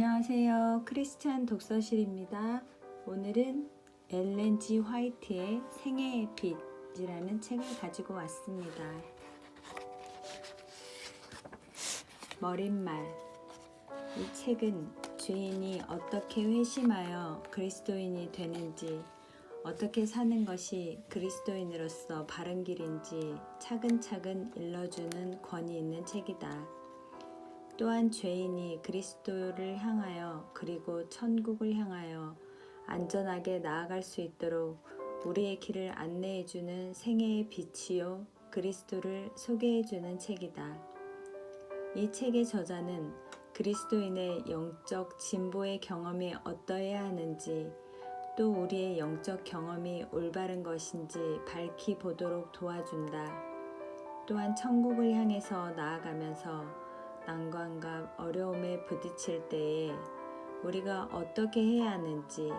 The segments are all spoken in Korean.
안녕하세요. 크리스찬 독서실입니다. 오늘은 엘렌 G 화이트의 생애의 빛이라는 책을 가지고 왔습니다. 머릿말. 이 책은 죄인이 어떻게 회심하여 그리스도인이 되는지, 어떻게 사는 것이 그리스도인으로서 바른 길인지 차근차근 일러주는 권위 있는 책이다. 또한 죄인이 그리스도를 향하여 그리고 천국을 향하여 안전하게 나아갈 수 있도록 우리의 길을 안내해주는 생애의 빛이요 그리스도를 소개해주는 책이다. 이 책의 저자는 그리스도인의 영적 진보의 경험이 어떠해야 하는지, 또 우리의 영적 경험이 올바른 것인지 밝히 보도록 도와준다. 또한 천국을 향해서 나아가면서 난관과 어려움에 부딪힐 때에 우리가 어떻게 해야 하는지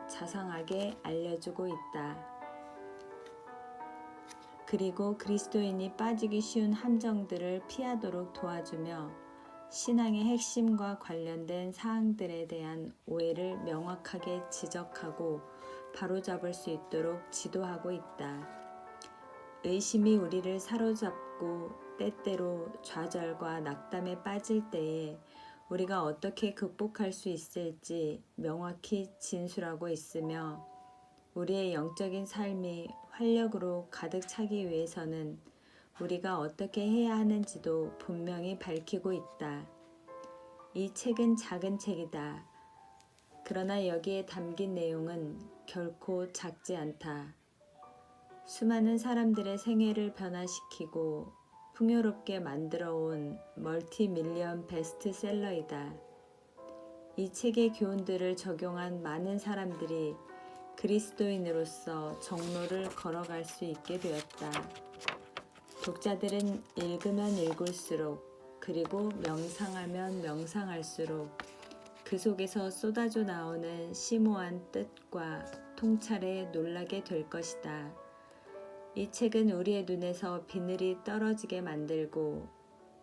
자상하게 알려주고 있다. 그리고 그리스도인이 빠지기 쉬운 함정들을 피하도록 도와주며 신앙의 핵심과 관련된 사항들에 대한 오해를 명확하게 지적하고 바로잡을 수 있도록 지도하고 있다. 의심이 우리를 사로잡고 때때로 좌절과 낙담에 빠질 때에 우리가 어떻게 극복할 수 있을지 명확히 진술하고 있으며, 우리의 영적인 삶이 활력으로 가득 차기 위해서는 우리가 어떻게 해야 하는지도 분명히 밝히고 있다. 이 책은 작은 책이다. 그러나 여기에 담긴 내용은 결코 작지 않다. 수많은 사람들의 생애를 변화시키고 풍요롭게 만들어온 멀티밀리언 베스트셀러이다. 이 책의 교훈들을 적용한 많은 사람들이 그리스도인으로서 정로를 걸어갈 수 있게 되었다. 독자들은 읽으면 읽을수록, 그리고 명상하면 명상할수록 그 속에서 쏟아져 나오는 심오한 뜻과 통찰에 놀라게 될 것이다. 이 책은 우리의 눈에서 비늘이 떨어지게 만들고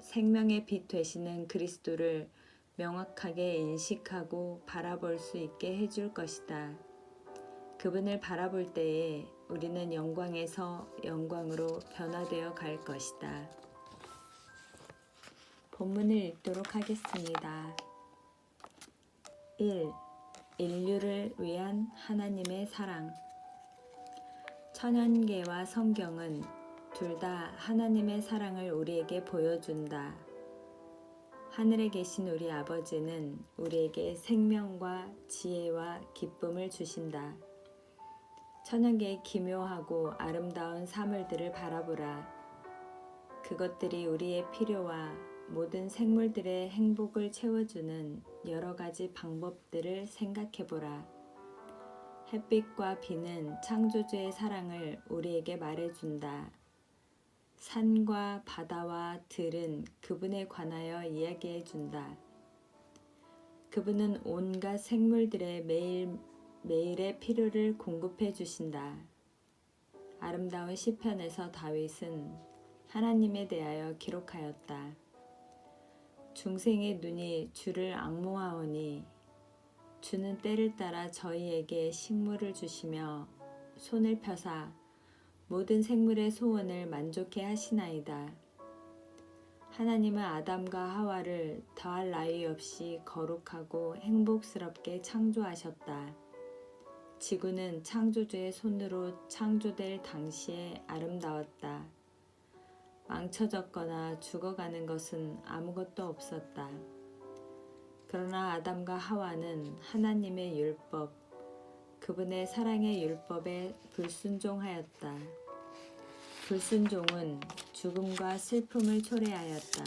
생명의 빛 되시는 그리스도를 명확하게 인식하고 바라볼 수 있게 해줄 것이다. 그분을 바라볼 때에 우리는 영광에서 영광으로 변화되어 갈 것이다. 본문을 읽도록 하겠습니다. 1. 인류를 위한 하나님의 사랑. 천연계와 성경은 둘 다 하나님의 사랑을 우리에게 보여준다. 하늘에 계신 우리 아버지는 우리에게 생명과 지혜와 기쁨을 주신다. 천연계의 기묘하고 아름다운 사물들을 바라보라. 그것들이 우리의 필요와 모든 생물들의 행복을 채워주는 여러 가지 방법들을 생각해보라. 햇빛과 비는 창조주의 사랑을 우리에게 말해준다. 산과 바다와 들은 그분에 관하여 이야기해준다. 그분은 온갖 생물들의 매일의 필요를 공급해 주신다. 아름다운 시편에서 다윗은 하나님에 대하여 기록하였다. 중생의 눈이 주를 앙모하오니 주는 때를 따라 저희에게 식물을 주시며 손을 펴사 모든 생물의 소원을 만족해 하시나이다. 하나님은 아담과 하와를 더할 나위 없이 거룩하고 행복스럽게 창조하셨다. 지구는 창조주의 손으로 창조될 당시에 아름다웠다. 망쳐졌거나 죽어가는 것은 아무것도 없었다. 그러나 아담과 하와는 하나님의 율법, 그분의 사랑의 율법에 불순종하였다. 불순종은 죽음과 슬픔을 초래하였다.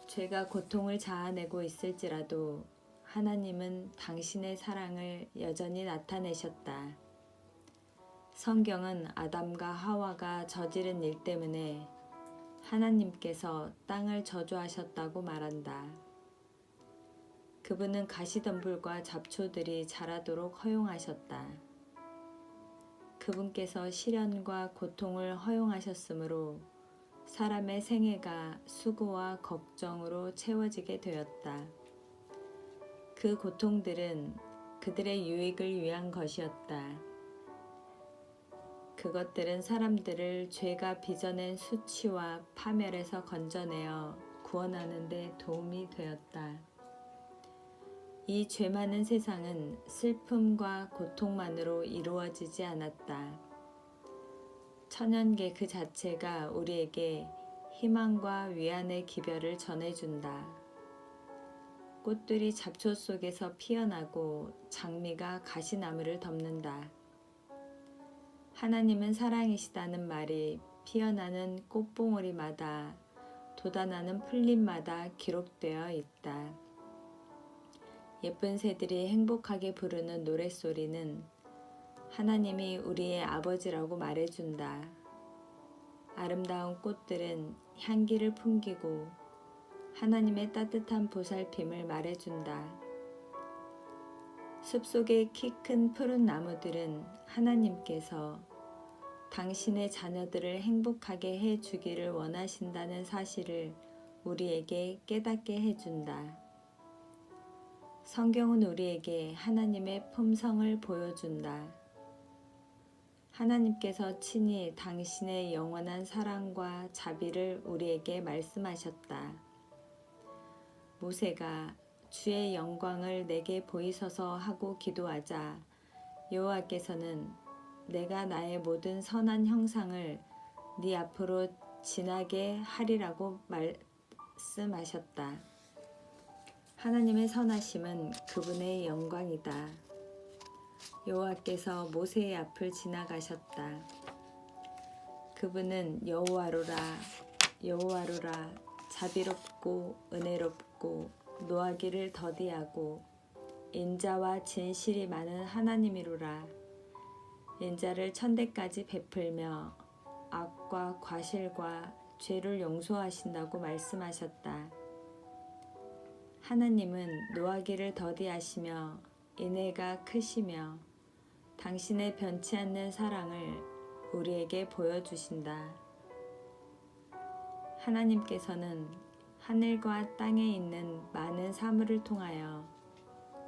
죄가 고통을 자아내고 있을지라도 하나님은 당신의 사랑을 여전히 나타내셨다. 성경은 아담과 하와가 저지른 일 때문에 하나님께서 땅을 저주하셨다고 말한다. 그분은 가시덤불과 잡초들이 자라도록 허용하셨다. 그분께서 시련과 고통을 허용하셨으므로 사람의 생애가 수고와 걱정으로 채워지게 되었다. 그 고통들은 그들의 유익을 위한 것이었다. 그것들은 사람들을 죄가 빚어낸 수치와 파멸에서 건져내어 구원하는 데 도움이 되었다. 이 죄 많은 세상은 슬픔과 고통만으로 이루어지지 않았다. 천연계 그 자체가 우리에게 희망과 위안의 기별을 전해준다. 꽃들이 잡초 속에서 피어나고 장미가 가시나무를 덮는다. 하나님은 사랑이시다는 말이 피어나는 꽃봉오리마다 돋아나는 풀잎마다 기록되어 있다. 예쁜 새들이 행복하게 부르는 노랫소리는 하나님이 우리의 아버지라고 말해준다. 아름다운 꽃들은 향기를 풍기고 하나님의 따뜻한 보살핌을 말해준다. 숲속의 키 큰 푸른 나무들은 하나님께서 당신의 자녀들을 행복하게 해주기를 원하신다는 사실을 우리에게 깨닫게 해준다. 성경은 우리에게 하나님의 품성을 보여준다. 하나님께서 친히 당신의 영원한 사랑과 자비를 우리에게 말씀하셨다. 모세가 주의 영광을 내게 보이소서 하고 기도하자 여호와께서는 내가 나의 모든 선한 형상을 네 앞으로 지나게 하리라고 말씀하셨다. 하나님의 선하심은 그분의 영광이다. 여호와께서 모세의 앞을 지나가셨다. 그분은 여호와로라 여호와로라 자비롭고 은혜롭고 노하기를 더디하고 인자와 진실이 많은 하나님이로라. 인자를 천대까지 베풀며 악과 과실과 죄를 용서하신다고 말씀하셨다. 하나님은 노하기를 더디하시며 인애가 크시며 당신의 변치 않는 사랑을 우리에게 보여주신다. 하나님께서는 하늘과 땅에 있는 많은 사물을 통하여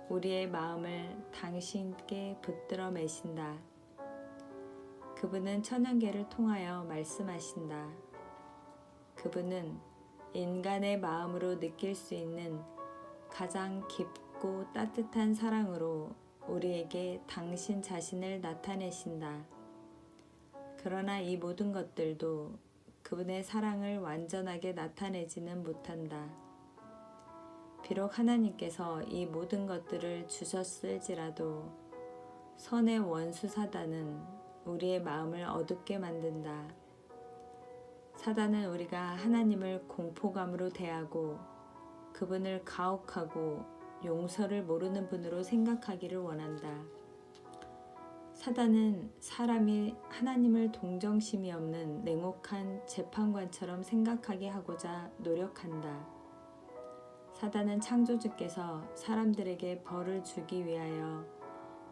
우리의 마음을 당신께 붙들어 매신다. 그분은 천연계를 통하여 말씀하신다. 그분은 인간의 마음으로 느낄 수 있는 가장 깊고 따뜻한 사랑으로 우리에게 당신 자신을 나타내신다. 그러나 이 모든 것들도 그분의 사랑을 완전하게 나타내지는 못한다. 비록 하나님께서 이 모든 것들을 주셨을지라도 선의 원수 사단은 우리의 마음을 어둡게 만든다. 사단은 우리가 하나님을 공포감으로 대하고 그분을 가혹하고 용서를 모르는 분으로 생각하기를 원한다. 사단은 사람이 하나님을 동정심이 없는 냉혹한 재판관처럼 생각하게 하고자 노력한다. 사단은 창조주께서 사람들에게 벌을 주기 위하여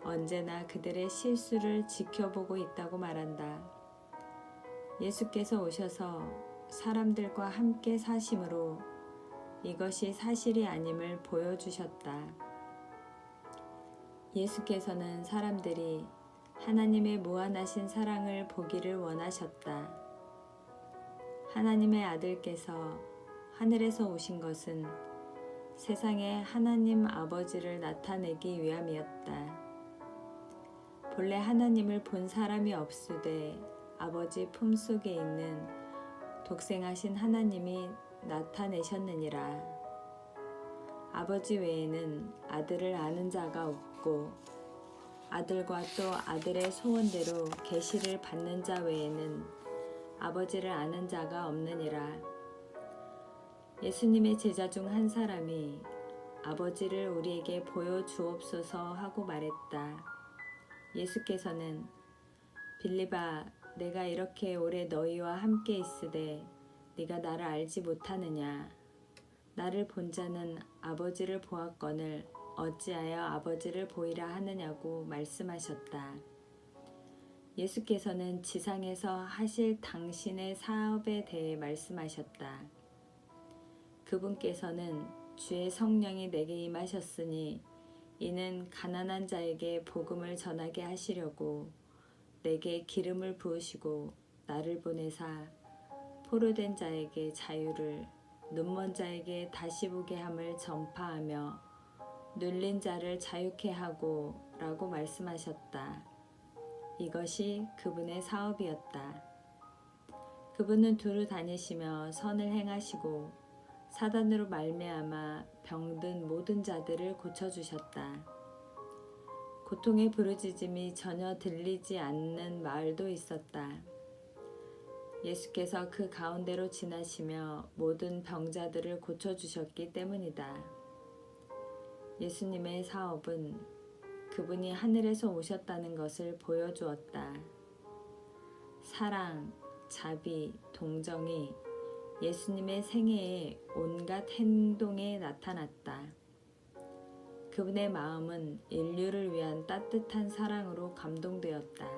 언제나 그들의 실수를 지켜보고 있다고 말한다. 예수께서 오셔서 사람들과 함께 사심으로 이것이 사실이 아님을 보여주셨다. 예수께서는 사람들이 하나님의 무한하신 사랑을 보기를 원하셨다. 하나님의 아들께서 하늘에서 오신 것은 세상에 하나님 아버지를 나타내기 위함이었다. 본래 하나님을 본 사람이 없으되 아버지 품속에 있는 독생하신 하나님이 나타내셨느니라. 아버지 외에는 아들을 아는 자가 없고 아들과 또 아들의 소원대로 계시를 받는 자 외에는 아버지를 아는 자가 없느니라. 예수님의 제자 중 한 사람이 아버지를 우리에게 보여주옵소서 하고 말했다. 예수께서는 빌립아, 내가 이렇게 오래 너희와 함께 있으되 네가 나를 알지 못하느냐? 나를 본 자는 아버지를 보았거늘 어찌하여 아버지를 보이라 하느냐고 말씀하셨다. 예수께서는 지상에서 하실 당신의 사업에 대해 말씀하셨다. 그분께서는 주의 성령이 내게 임하셨으니 이는 가난한 자에게 복음을 전하게 하시려고 내게 기름을 부으시고 나를 보내사 포로된 자에게 자유를, 눈먼 자에게 다시 보게 함을 전파하며 눌린 자를 자유케 하고 라고 말씀하셨다. 이것이 그분의 사업이었다. 그분은 두루 다니시며 선을 행하시고 사단으로 말미암아 병든 모든 자들을 고쳐주셨다. 고통의 부르짖음이 전혀 들리지 않는 마을도 있었다. 예수께서 그 가운데로 지나시며 모든 병자들을 고쳐주셨기 때문이다. 예수님의 사업은 그분이 하늘에서 오셨다는 것을 보여주었다. 사랑, 자비, 동정이 예수님의 생애의 온갖 행동에 나타났다. 그분의 마음은 인류를 위한 따뜻한 사랑으로 감동되었다.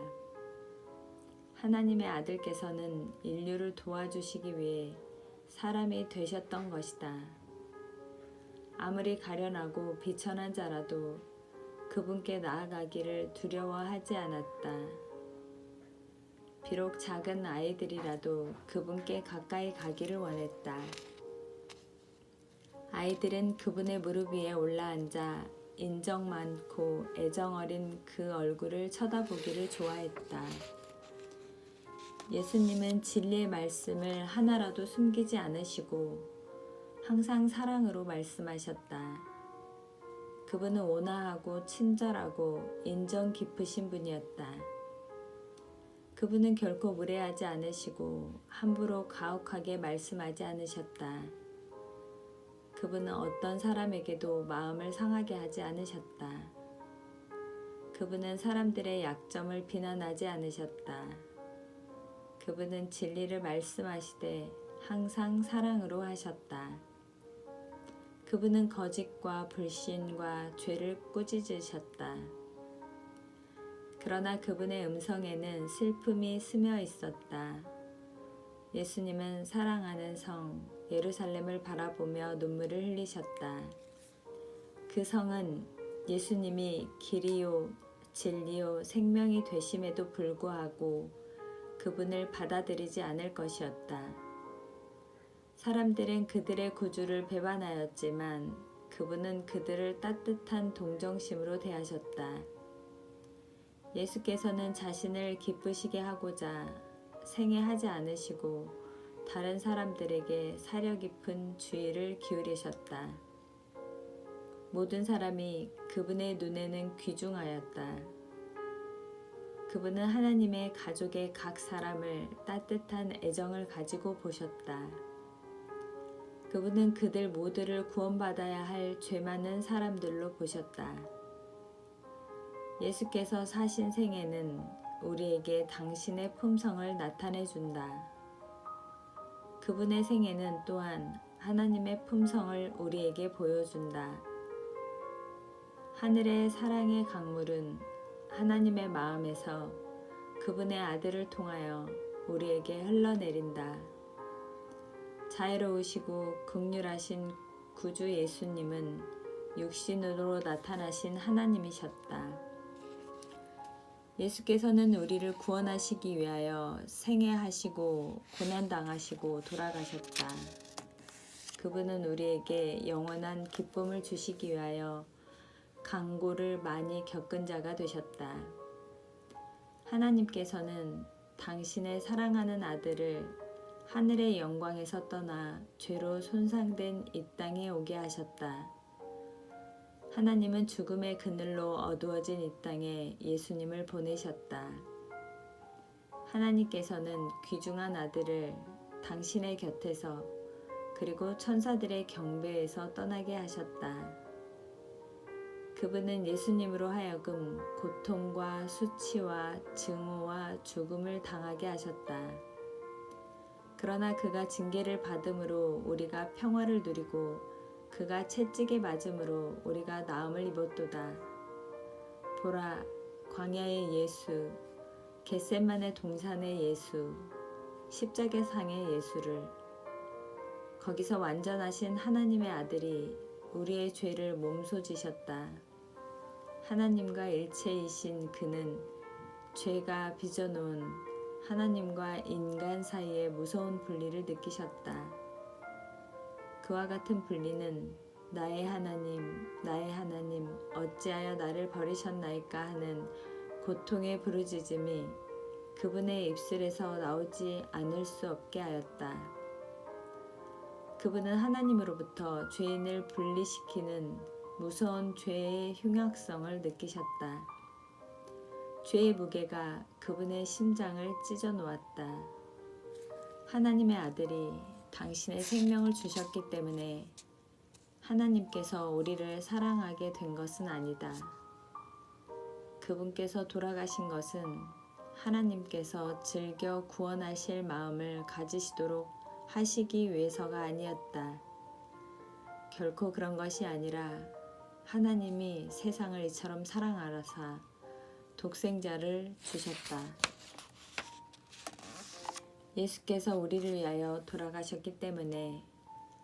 하나님의 아들께서는 인류를 도와주시기 위해 사람이 되셨던 것이다. 아무리 가련하고 비천한 자라도 그분께 나아가기를 두려워하지 않았다. 비록 작은 아이들이라도 그분께 가까이 가기를 원했다. 아이들은 그분의 무릎 위에 올라앉아 인정 많고 애정 어린 그 얼굴을 쳐다보기를 좋아했다. 예수님은 진리의 말씀을 하나라도 숨기지 않으시고 항상 사랑으로 말씀하셨다. 그분은 온화하고 친절하고 인정 깊으신 분이었다. 그분은 결코 무례하지 않으시고 함부로 가혹하게 말씀하지 않으셨다. 그분은 어떤 사람에게도 마음을 상하게 하지 않으셨다. 그분은 사람들의 약점을 비난하지 않으셨다. 그분은 진리를 말씀하시되 항상 사랑으로 하셨다. 그분은 거짓과 불신과 죄를 꾸짖으셨다. 그러나 그분의 음성에는 슬픔이 스며 있었다. 예수님은 사랑하는 성 예루살렘을 바라보며 눈물을 흘리셨다. 그 성은 예수님이 길이요 진리요 생명이 되심에도 불구하고 그분을 받아들이지 않을 것이었다. 사람들은 그들의 구주를 배반하였지만 그분은 그들을 따뜻한 동정심으로 대하셨다. 예수께서는 자신을 기쁘시게 하고자 생애하지 않으시고 다른 사람들에게 사려 깊은 주의를 기울이셨다. 모든 사람이 그분의 눈에는 귀중하였다. 그분은 하나님의 가족의 각 사람을 따뜻한 애정을 가지고 보셨다. 그분은 그들 모두를 구원받아야 할 죄 많은 사람들로 보셨다. 예수께서 사신 생애는 우리에게 당신의 품성을 나타내 준다. 그분의 생애는 또한 하나님의 품성을 우리에게 보여준다. 하늘의 사랑의 강물은 하나님의 마음에서 그분의 아들을 통하여 우리에게 흘러내린다. 자애로우시고 긍휼하신 구주 예수님은 육신으로 나타나신 하나님이셨다. 예수께서는 우리를 구원하시기 위하여 생애하시고 고난당하시고 돌아가셨다. 그분은 우리에게 영원한 기쁨을 주시기 위하여 강고를 많이 겪은 자가 되셨다. 하나님께서는 당신의 사랑하는 아들을 하늘의 영광에서 떠나 죄로 손상된 이 땅에 오게 하셨다. 하나님은 죽음의 그늘로 어두워진 이 땅에 예수님을 보내셨다. 하나님께서는 귀중한 아들을 당신의 곁에서 그리고 천사들의 경배에서 떠나게 하셨다. 그분은 예수님으로 하여금 고통과 수치와 증오와 죽음을 당하게 하셨다. 그러나 그가 징계를 받음으로 우리가 평화를 누리고 그가 채찍에 맞음으로 우리가 나음을 입었도다. 보라, 광야의 예수, 겟세마네 동산의 예수, 십자가상의 예수를. 거기서 완전하신 하나님의 아들이 우리의 죄를 몸소 지셨다. 하나님과 일체이신 그는 죄가 빚어놓은 하나님과 인간 사이의 무서운 분리를 느끼셨다. 그와 같은 분리는 나의 하나님, 어찌하여 나를 버리셨나이까 하는 고통의 부르짖음이 그분의 입술에서 나오지 않을 수 없게 하였다. 그분은 하나님으로부터 죄인을 분리시키는 무서운 죄의 흉악성을 느끼셨다. 죄의 무게가 그분의 심장을 찢어 놓았다. 하나님의 아들이 당신의 생명을 주셨기 때문에 하나님께서 우리를 사랑하게 된 것은 아니다. 그분께서 돌아가신 것은 하나님께서 즐겨 구원하실 마음을 가지시도록 하시기 위해서가 아니었다. 결코 그런 것이 아니라 하나님이 세상을 이처럼 사랑하사 독생자를 주셨다. 예수께서 우리를 위하여 돌아가셨기 때문에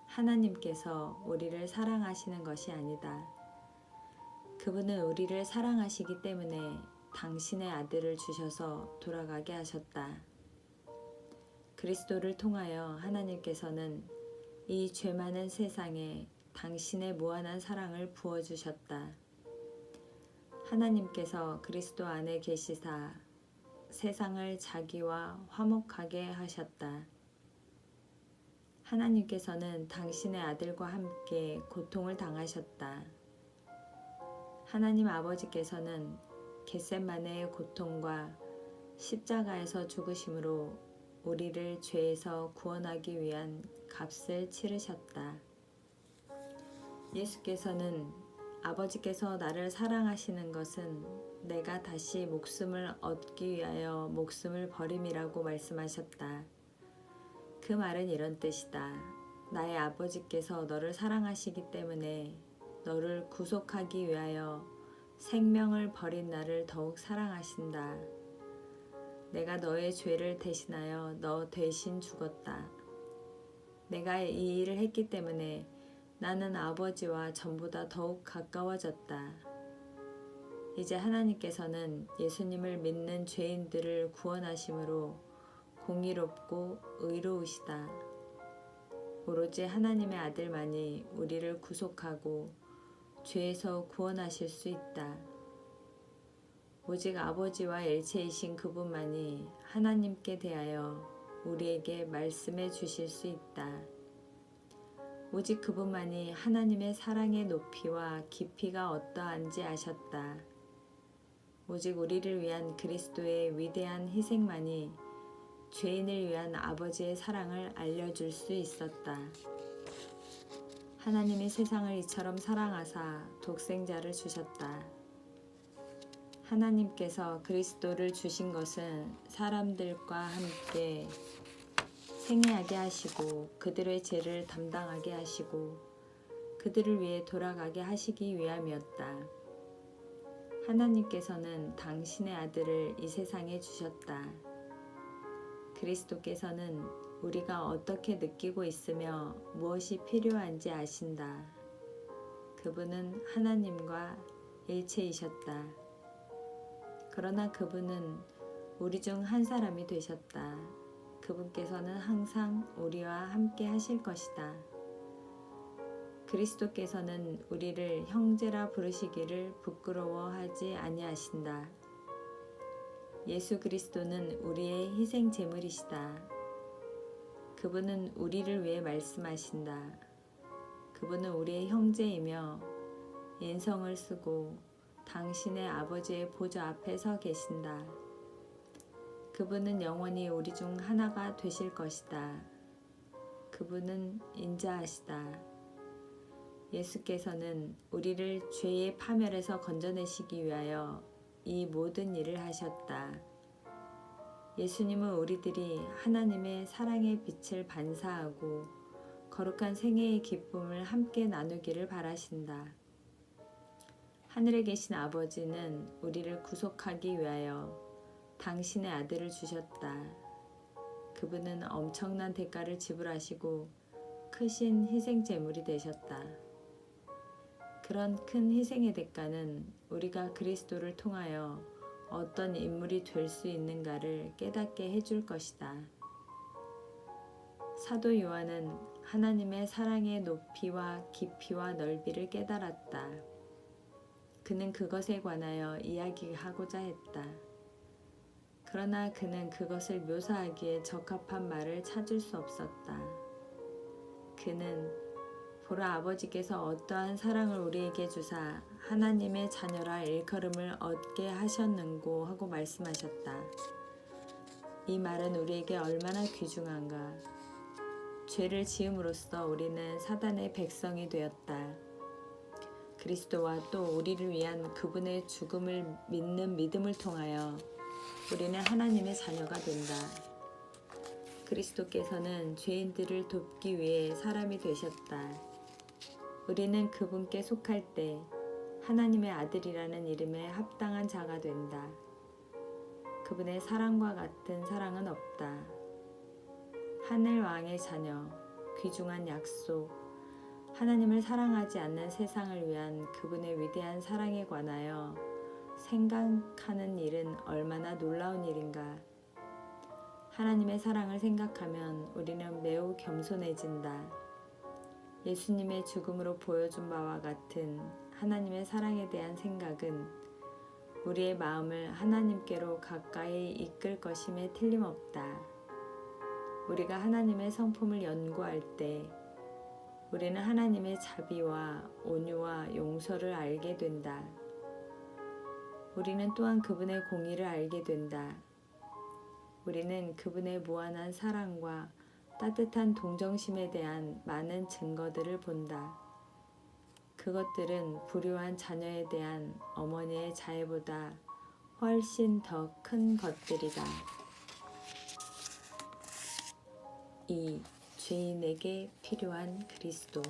하나님께서 우리를 사랑하시는 것이 아니다. 그분은 우리를 사랑하시기 때문에 당신의 아들을 주셔서 돌아가게 하셨다. 그리스도를 통하여 하나님께서는 이 죄 많은 세상에 당신의 무한한 사랑을 부어주셨다. 하나님께서 그리스도 안에 계시사 세상을 자기와 화목하게 하셨다. 하나님께서는 당신의 아들과 함께 고통을 당하셨다. 하나님 아버지께서는 겟세마네의 고통과 십자가에서 죽으심으로 우리를 죄에서 구원하기 위한 값을 치르셨다. 예수께서는 아버지께서 나를 사랑하시는 것은 내가 다시 목숨을 얻기 위하여 목숨을 버림이라고 말씀하셨다. 그 말은 이런 뜻이다. 나의 아버지께서 너를 사랑하시기 때문에 너를 구속하기 위하여 생명을 버린 나를 더욱 사랑하신다. 내가 너의 죄를 대신하여 너 대신 죽었다. 내가 이 일을 했기 때문에 나는 아버지와 전보다 더욱 가까워졌다. 이제 하나님께서는 예수님을 믿는 죄인들을 구원하심으로 공의롭고 의로우시다. 오로지 하나님의 아들만이 우리를 구속하고 죄에서 구원하실 수 있다. 오직 아버지와 일체이신 그분만이 하나님께 대하여 우리에게 말씀해 주실 수 있다. 오직 그분만이 하나님의 사랑의 높이와 깊이가 어떠한지 아셨다. 오직 우리를 위한 그리스도의 위대한 희생만이 죄인을 위한 아버지의 사랑을 알려줄 수 있었다. 하나님이 세상을 이처럼 사랑하사 독생자를 주셨다. 하나님께서 그리스도를 주신 것은 사람들과 함께 생애하게 하시고 그들의 죄를 담당하게 하시고 그들을 위해 돌아가게 하시기 위함이었다. 하나님께서는 당신의 아들을 이 세상에 주셨다. 그리스도께서는 우리가 어떻게 느끼고 있으며 무엇이 필요한지 아신다. 그분은 하나님과 일체이셨다. 그러나 그분은 우리 중 한 사람이 되셨다. 그분께서는 항상 우리와 함께 하실 것이다. 그리스도께서는 우리를 형제라 부르시기를 부끄러워하지 아니하신다. 예수 그리스도는 우리의 희생 제물이시다. 그분은 우리를 위해 말씀하신다. 그분은 우리의 형제이며 인성을 쓰고 당신의 아버지의 보좌 앞에 서 계신다. 그분은 영원히 우리 중 하나가 되실 것이다. 그분은 인자하시다. 예수께서는 우리를 죄의 파멸에서 건져내시기 위하여 이 모든 일을 하셨다. 예수님은 우리들이 하나님의 사랑의 빛을 반사하고 거룩한 생애의 기쁨을 함께 나누기를 바라신다. 하늘에 계신 아버지는 우리를 구속하기 위하여 당신의 아들을 주셨다. 그분은 엄청난 대가를 지불하시고 크신 희생 제물이 되셨다. 그런 큰 희생의 대가는 우리가 그리스도를 통하여 어떤 인물이 될 수 있는가를 깨닫게 해줄 것이다. 사도 요한은 하나님의 사랑의 높이와 깊이와 넓이를 깨달았다. 그는 그것에 관하여 이야기하고자 했다. 그러나 그는 그것을 묘사하기에 적합한 말을 찾을 수 없었다. 그는 보라 아버지께서 어떠한 사랑을 우리에게 주사 하나님의 자녀라 일컬음을 얻게 하셨는고 하고 말씀하셨다. 이 말은 우리에게 얼마나 귀중한가. 죄를 지음으로써 우리는 사단의 백성이 되었다. 그리스도와 또 우리를 위한 그분의 죽음을 믿는 믿음을 통하여 우리는 하나님의 자녀가 된다. 그리스도께서는 죄인들을 돕기 위해 사람이 되셨다. 우리는 그분께 속할 때 하나님의 아들이라는 이름에 합당한 자가 된다. 그분의 사랑과 같은 사랑은 없다. 하늘 왕의 자녀, 귀중한 약속, 하나님을 사랑하지 않는 세상을 위한 그분의 위대한 사랑에 관하여 생각하는 일은 얼마나 놀라운 일인가. 하나님의 사랑을 생각하면 우리는 매우 겸손해진다. 예수님의 죽음으로 보여준 바와 같은 하나님의 사랑에 대한 생각은 우리의 마음을 하나님께로 가까이 이끌 것임에 틀림없다. 우리가 하나님의 성품을 연구할 때 우리는 하나님의 자비와 온유와 용서를 알게 된다. 우리는 또한 그분의 공의를 알게 된다. 우리는 그분의 무한한 사랑과 따뜻한 동정심에 대한 많은 증거들을 본다. 그것들은 불효한 자녀에 대한 어머니의 자애보다 훨씬 더 큰 것들이다. 2. 죄인에게 필요한 그리스도.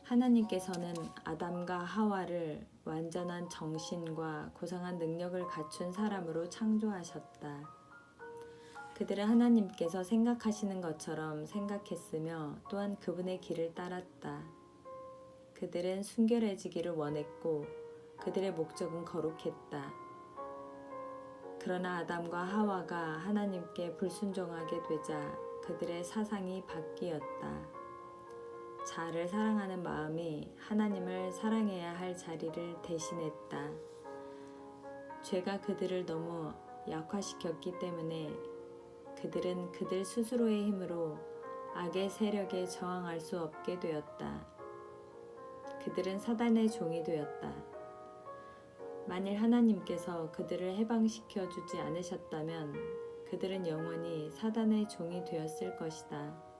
하나님께서는 아담과 하와를 완전한 정신과 고상한 능력을 갖춘 사람으로 창조하셨다. 그들은 하나님께서 생각하시는 것처럼 생각했으며 또한 그분의 길을 따랐다. 그들은 순결해지기를 원했고 그들의 목적은 거룩했다. 그러나 아담과 하와가 하나님께 불순종하게 되자 그들의 사상이 바뀌었다. 자아를 사랑하는 마음이 하나님을 사랑해야 할 자리를 대신했다. 죄가 그들을 너무 약화시켰기 때문에 그들은 그들 스스로의 힘으로 악의 세력에 저항할 수 없게 되었다. 그들은 사단의 종이 되었다. 만일 하나님께서 그들을 해방시켜 주지 않으셨다면 그들은 영원히 사단의 종이 되었을 것이다.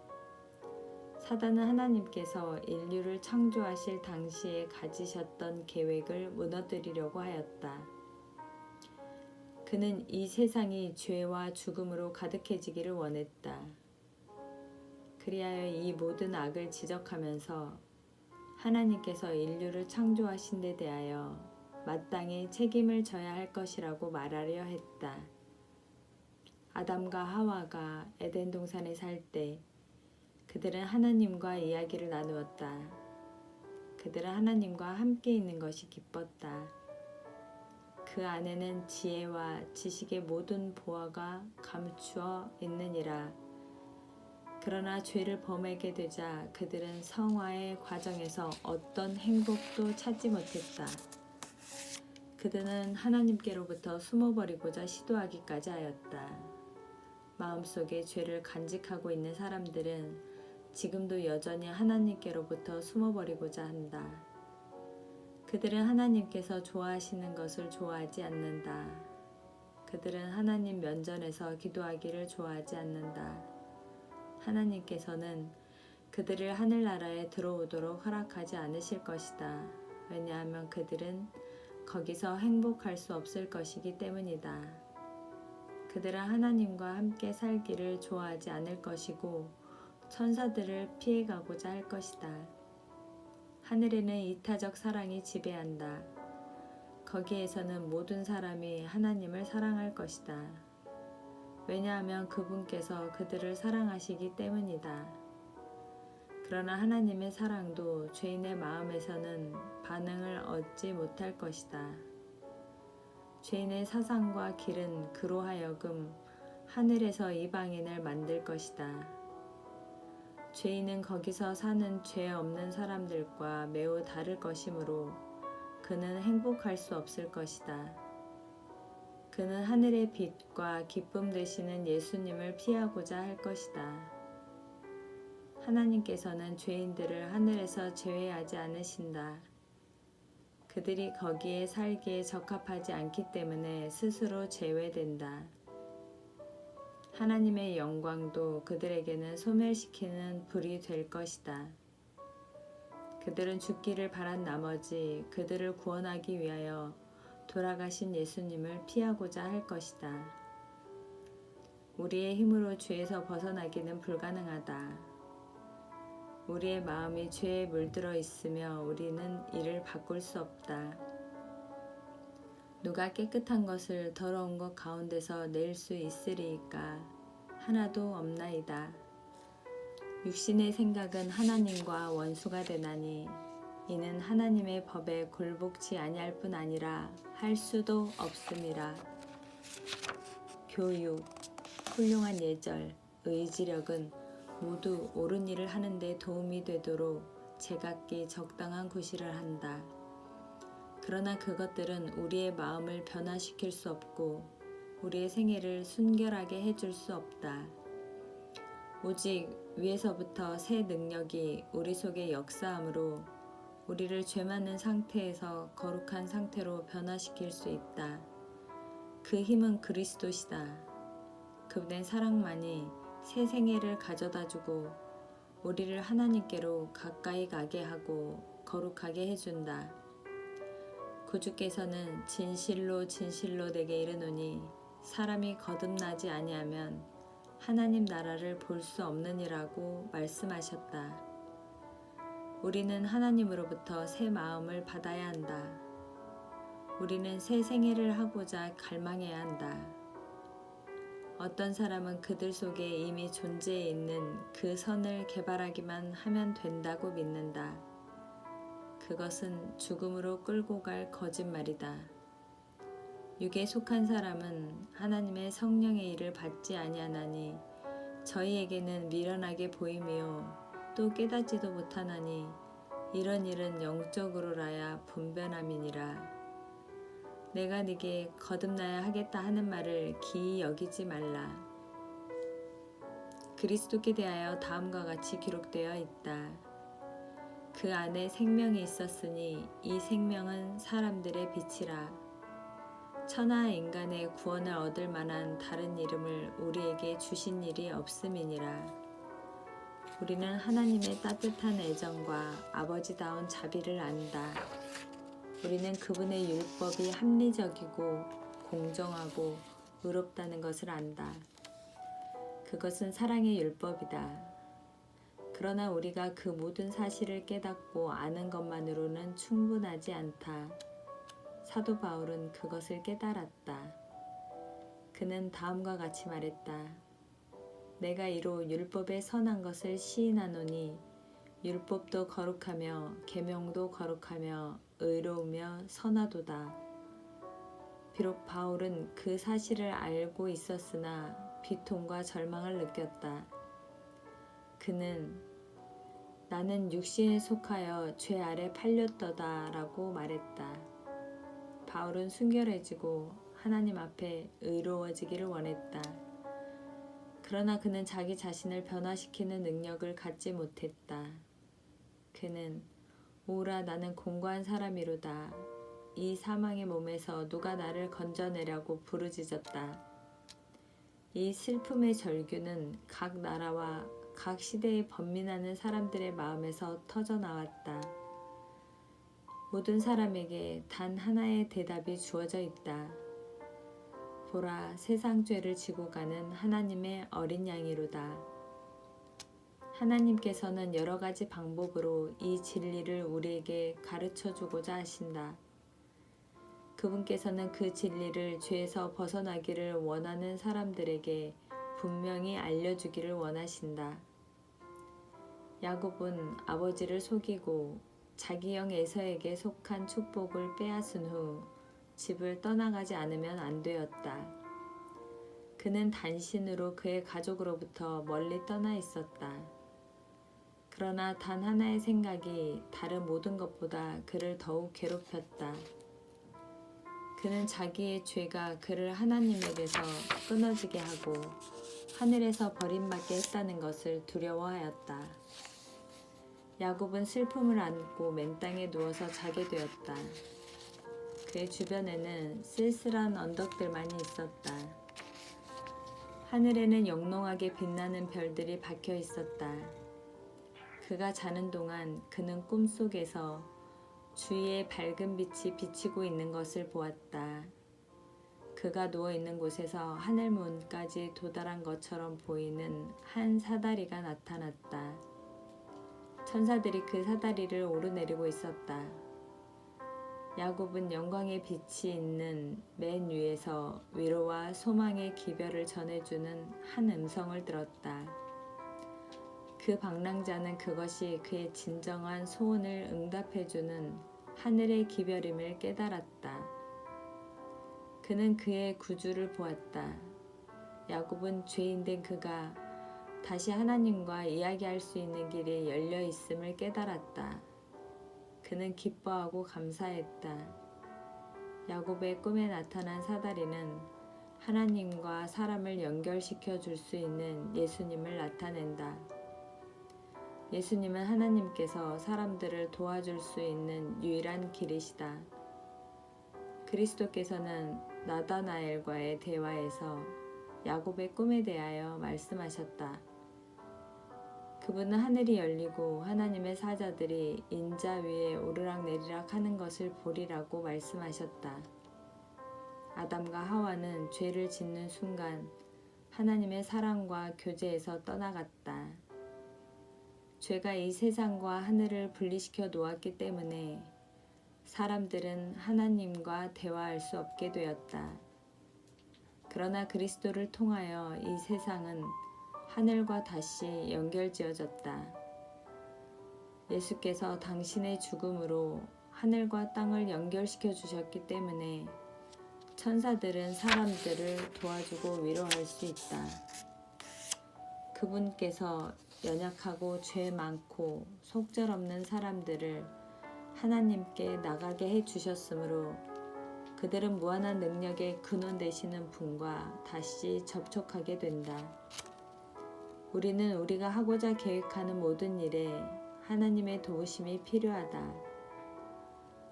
사단은 하나님께서 인류를 창조하실 당시에 가지셨던 계획을 무너뜨리려고 하였다. 그는 이 세상이 죄와 죽음으로 가득해지기를 원했다. 그리하여 이 모든 악을 지적하면서 하나님께서 인류를 창조하신 데 대하여 마땅히 책임을 져야 할 것이라고 말하려 했다. 아담과 하와가 에덴 동산에 살 때 그들은 하나님과 이야기를 나누었다. 그들은 하나님과 함께 있는 것이 기뻤다. 그 안에는 지혜와 지식의 모든 보화가 감추어 있느니라. 그러나 죄를 범하게 되자 그들은 성화의 과정에서 어떤 행복도 찾지 못했다. 그들은 하나님께로부터 숨어버리고자 시도하기까지 하였다. 마음속에 죄를 간직하고 있는 사람들은 지금도 여전히 하나님께로부터 숨어버리고자 한다. 그들은 하나님께서 좋아하시는 것을 좋아하지 않는다. 그들은 하나님 면전에서 기도하기를 좋아하지 않는다. 하나님께서는 그들을 하늘나라에 들어오도록 허락하지 않으실 것이다. 왜냐하면 그들은 거기서 행복할 수 없을 것이기 때문이다. 그들은 하나님과 함께 살기를 좋아하지 않을 것이고 천사들을 피해가고자 할 것이다. 하늘에는 이타적 사랑이 지배한다. 거기에서는 모든 사람이 하나님을 사랑할 것이다. 왜냐하면 그분께서 그들을 사랑하시기 때문이다. 그러나 하나님의 사랑도 죄인의 마음에서는 반응을 얻지 못할 것이다. 죄인의 사상과 길은 그로 하여금 하늘에서 이방인을 만들 것이다. 죄인은 거기서 사는 죄 없는 사람들과 매우 다를 것이므로 그는 행복할 수 없을 것이다. 그는 하늘의 빛과 기쁨 되시는 예수님을 피하고자 할 것이다. 하나님께서는 죄인들을 하늘에서 제외하지 않으신다. 그들이 거기에 살기에 적합하지 않기 때문에 스스로 제외된다. 하나님의 영광도 그들에게는 소멸시키는 불이 될 것이다. 그들은 죽기를 바란 나머지 그들을 구원하기 위하여 돌아가신 예수님을 피하고자 할 것이다. 우리의 힘으로 죄에서 벗어나기는 불가능하다. 우리의 마음이 죄에 물들어 있으며 우리는 이를 바꿀 수 없다. 누가 깨끗한 것을 더러운 것 가운데서 낼 수 있으리이까 하나도 없나이다. 육신의 생각은 하나님과 원수가 되나니 이는 하나님의 법에 굴복치 아니할 뿐 아니라 할 수도 없음이라. 교육, 훌륭한 예절, 의지력은 모두 옳은 일을 하는 데 도움이 되도록 제각기 적당한 구실을 한다. 그러나 그것들은 우리의 마음을 변화시킬 수 없고 우리의 생애를 순결하게 해줄 수 없다. 오직 위에서부터 새 능력이 우리 속에 역사함으로 우리를 죄 많은 상태에서 거룩한 상태로 변화시킬 수 있다. 그 힘은 그리스도시다. 그분의 사랑만이 새 생애를 가져다주고 우리를 하나님께로 가까이 가게 하고 거룩하게 해준다. 구주께서는 진실로 진실로 내게 이르노니 사람이 거듭나지 아니하면 하나님 나라를 볼 수 없느니라고 말씀하셨다. 우리는 하나님으로부터 새 마음을 받아야 한다. 우리는 새 생애를 하고자 갈망해야 한다. 어떤 사람은 그들 속에 이미 존재해 있는 그 선을 개발하기만 하면 된다고 믿는다. 그것은 죽음으로 끌고 갈 거짓말이다. 육에 속한 사람은 하나님의 성령의 일을 받지 아니하나니 저희에게는 미련하게 보임이요 또 깨닫지도 못하나니 이런 일은 영적으로라야 분변함이니라. 내가 네게 거듭나야 하겠다 하는 말을 기이 여기지 말라. 그리스도께 대하여 다음과 같이 기록되어 있다. 그 안에 생명이 있었으니 이 생명은 사람들의 빛이라. 천하 인간의 구원을 얻을 만한 다른 이름을 우리에게 주신 일이 없음이니라. 우리는 하나님의 따뜻한 애정과 아버지다운 자비를 안다. 우리는 그분의 율법이 합리적이고 공정하고 의롭다는 것을 안다. 그것은 사랑의 율법이다. 그러나 우리가 그 모든 사실을 깨닫고 아는 것만으로는 충분하지 않다. 사도 바울은 그것을 깨달았다. 그는 다음과 같이 말했다. 내가 이로 율법의 선한 것을 시인하노니 율법도 거룩하며 계명도 거룩하며 의로우며 선하도다. 비록 바울은 그 사실을 알고 있었으나 비통과 절망을 느꼈다. 그는 나는 육신에 속하여 죄 아래 팔렸도다 라고 말했다. 바울은 순결해지고 하나님 앞에 의로워지기를 원했다. 그러나 그는 자기 자신을 변화시키는 능력을 갖지 못했다. 그는 오라 나는 공고한 사람이로다. 이 사망의 몸에서 누가 나를 건져내려고 부르짖었다. 이 슬픔의 절규는 각 나라와 각 시대에 번민하는 사람들의 마음에서 터져 나왔다. 모든 사람에게 단 하나의 대답이 주어져 있다. 보라, 세상 죄를 지고 가는 하나님의 어린 양이로다. 하나님께서는 여러 가지 방법으로 이 진리를 우리에게 가르쳐 주고자 하신다. 그분께서는 그 진리를 죄에서 벗어나기를 원하는 사람들에게 분명히 알려주기를 원하신다. 야곱은 아버지를 속이고 자기 형 에서에게 속한 축복을 빼앗은 후 집을 떠나가지 않으면 안 되었다. 그는 단신으로 그의 가족으로부터 멀리 떠나 있었다. 그러나 단 하나의 생각이 다른 모든 것보다 그를 더욱 괴롭혔다. 그는 자기의 죄가 그를 하나님에게서 끊어지게 하고 하늘에서 버림받게 했다는 것을 두려워하였다. 야곱은 슬픔을 안고 맨땅에 누워서 자게 되었다. 그의 주변에는 쓸쓸한 언덕들만이 있었다. 하늘에는 영롱하게 빛나는 별들이 박혀 있었다. 그가 자는 동안 그는 꿈속에서 주위에 밝은 빛이 비치고 있는 것을 보았다. 그가 누워있는 곳에서 하늘문까지 도달한 것처럼 보이는 한 사다리가 나타났다. 천사들이 그 사다리를 오르내리고 있었다. 야곱은 영광의 빛이 있는 맨 위에서 위로와 소망의 기별을 전해주는 한 음성을 들었다. 그 방랑자는 그것이 그의 진정한 소원을 응답해주는 하늘의 기별임을 깨달았다. 그는 그의 구주를 보았다. 야곱은 죄인된 그가 다시 하나님과 이야기할 수 있는 길이 열려 있음을 깨달았다. 그는 기뻐하고 감사했다. 야곱의 꿈에 나타난 사다리는 하나님과 사람을 연결시켜 줄 수 있는 예수님을 나타낸다. 예수님은 하나님께서 사람들을 도와줄 수 있는 유일한 길이시다. 그리스도께서는 나다나엘과의 대화에서 야곱의 꿈에 대하여 말씀하셨다. 그분은 하늘이 열리고 하나님의 사자들이 인자 위에 오르락내리락 하는 것을 보리라고 말씀하셨다. 아담과 하와는 죄를 짓는 순간 하나님의 사랑과 교제에서 떠나갔다. 죄가 이 세상과 하늘을 분리시켜 놓았기 때문에 사람들은 하나님과 대화할 수 없게 되었다. 그러나 그리스도를 통하여 이 세상은 하늘과 다시 연결지어졌다. 예수께서 당신의 죽음으로 하늘과 땅을 연결시켜 주셨기 때문에 천사들은 사람들을 도와주고 위로할 수 있다. 그분께서 연약하고 죄 많고 속절없는 사람들을 하나님께 나가게 해 주셨으므로 그들은 무한한 능력의 근원 되시는 분과 다시 접촉하게 된다. 우리는 우리가 하고자 계획하는 모든 일에 하나님의 도우심이 필요하다.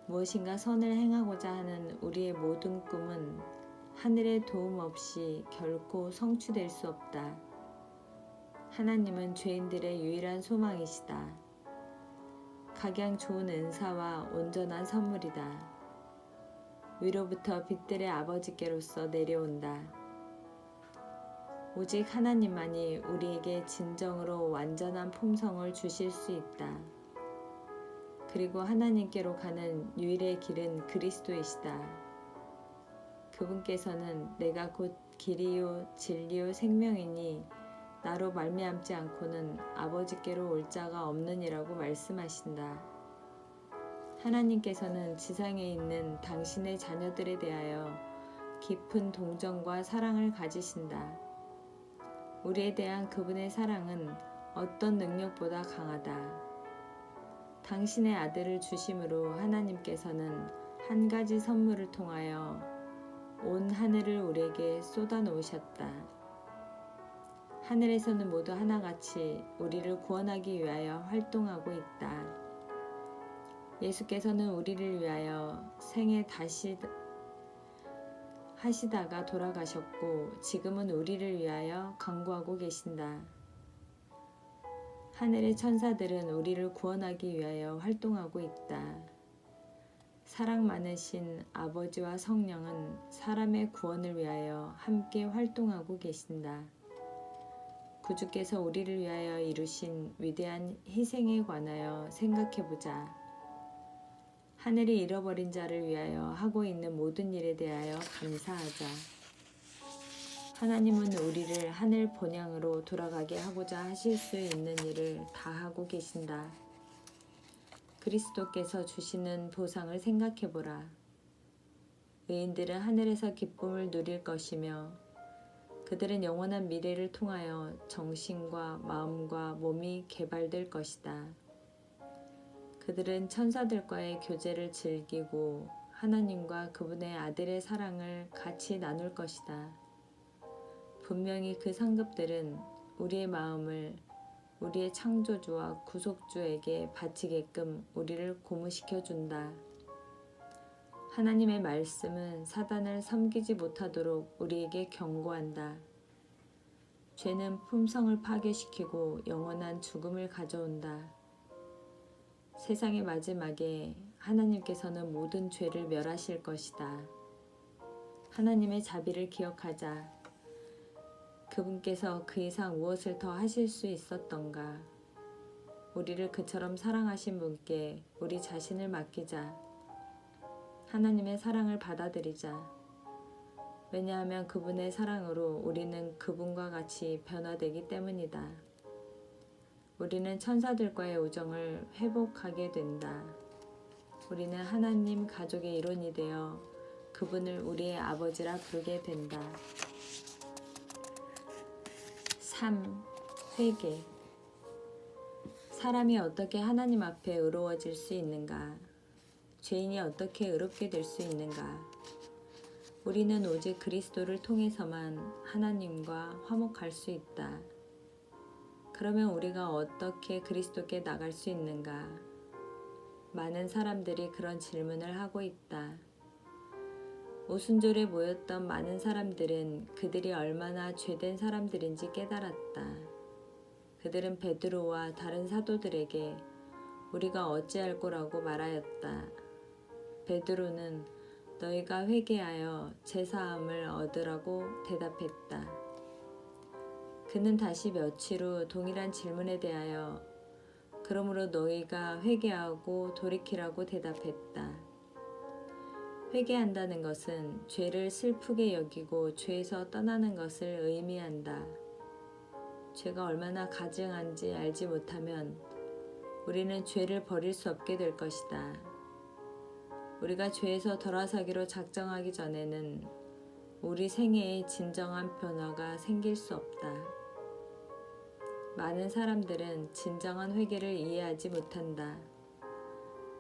무엇인가 선을 행하고자 하는 우리의 모든 꿈은 하늘의 도움 없이 결코 성취될 수 없다. 하나님은 죄인들의 유일한 소망이시다. 각양 좋은 은사와 온전한 선물이다. 위로부터 빛들의 아버지께로서 내려온다. 오직 하나님만이 우리에게 진정으로 완전한 품성을 주실 수 있다. 그리고 하나님께로 가는 유일의 길은 그리스도이시다. 그분께서는 내가 곧 길이요 진리요 생명이니 나로 말미암지 않고는 아버지께로 올 자가 없느니라고 말씀하신다. 하나님께서는 지상에 있는 당신의 자녀들에 대하여 깊은 동정과 사랑을 가지신다. 우리에 대한 그분의 사랑은 어떤 능력보다 강하다. 당신의 아들을 주심으로 하나님께서는 한 가지 선물을 통하여 온 하늘을 우리에게 쏟아 놓으셨다. 하늘에서는 모두 하나같이 우리를 구원하기 위하여 활동하고 있다. 예수께서는 우리를 위하여 생애 다시 하시다가 돌아가셨고 지금은 우리를 위하여 간구하고 계신다. 하늘의 천사들은 우리를 구원하기 위하여 활동하고 있다. 사랑 많으신 아버지와 성령은 사람의 구원을 위하여 함께 활동하고 계신다. 구주께서 우리를 위하여 이루신 위대한 희생에 관하여 생각해보자. 하늘이 잃어버린 자를 위하여 하고 있는 모든 일에 대하여 감사하자. 하나님은 우리를 하늘 본향으로 돌아가게 하고자 하실 수 있는 일을 다 하고 계신다. 그리스도께서 주시는 보상을 생각해보라. 의인들은 하늘에서 기쁨을 누릴 것이며 그들은 영원한 미래를 통하여 정신과 마음과 몸이 개발될 것이다. 그들은 천사들과의 교제를 즐기고 하나님과 그분의 아들의 사랑을 같이 나눌 것이다. 분명히 그 상급들은 우리의 마음을 우리의 창조주와 구속주에게 바치게끔 우리를 고무시켜 준다. 하나님의 말씀은 사단을 섬기지 못하도록 우리에게 경고한다. 죄는 품성을 파괴시키고 영원한 죽음을 가져온다. 세상의 마지막에 하나님께서는 모든 죄를 멸하실 것이다. 하나님의 자비를 기억하자. 그분께서 그 이상 무엇을 더 하실 수 있었던가? 우리를 그처럼 사랑하신 분께 우리 자신을 맡기자. 하나님의 사랑을 받아들이자. 왜냐하면 그분의 사랑으로 우리는 그분과 같이 변화되기 때문이다. 우리는 천사들과의 우정을 회복하게 된다. 우리는 하나님 가족의 일원이 되어 그분을 우리의 아버지라 부르게 된다. 3. 회개. 사람이 어떻게 하나님 앞에 의로워질 수 있는가? 죄인이 어떻게 의롭게 될 수 있는가? 우리는 오직 그리스도를 통해서만 하나님과 화목할 수 있다. 그러면 우리가 어떻게 그리스도께 나갈 수 있는가? 많은 사람들이 그런 질문을 하고 있다. 오순절에 모였던 많은 사람들은 그들이 얼마나 죄된 사람들인지 깨달았다. 그들은 베드로와 다른 사도들에게 우리가 어찌할 거라고 말하였다. 베드로는 너희가 회개하여 제사함을 얻으라고 대답했다. 그는 다시 며칠 후 동일한 질문에 대하여 그러므로 너희가 회개하고 돌이키라고 대답했다. 회개한다는 것은 죄를 슬프게 여기고 죄에서 떠나는 것을 의미한다. 죄가 얼마나 가증한지 알지 못하면 우리는 죄를 버릴 수 없게 될 것이다. 우리가 죄에서 돌아서기로 작정하기 전에는 우리 생애에 진정한 변화가 생길 수 없다. 많은 사람들은 진정한 회개를 이해하지 못한다.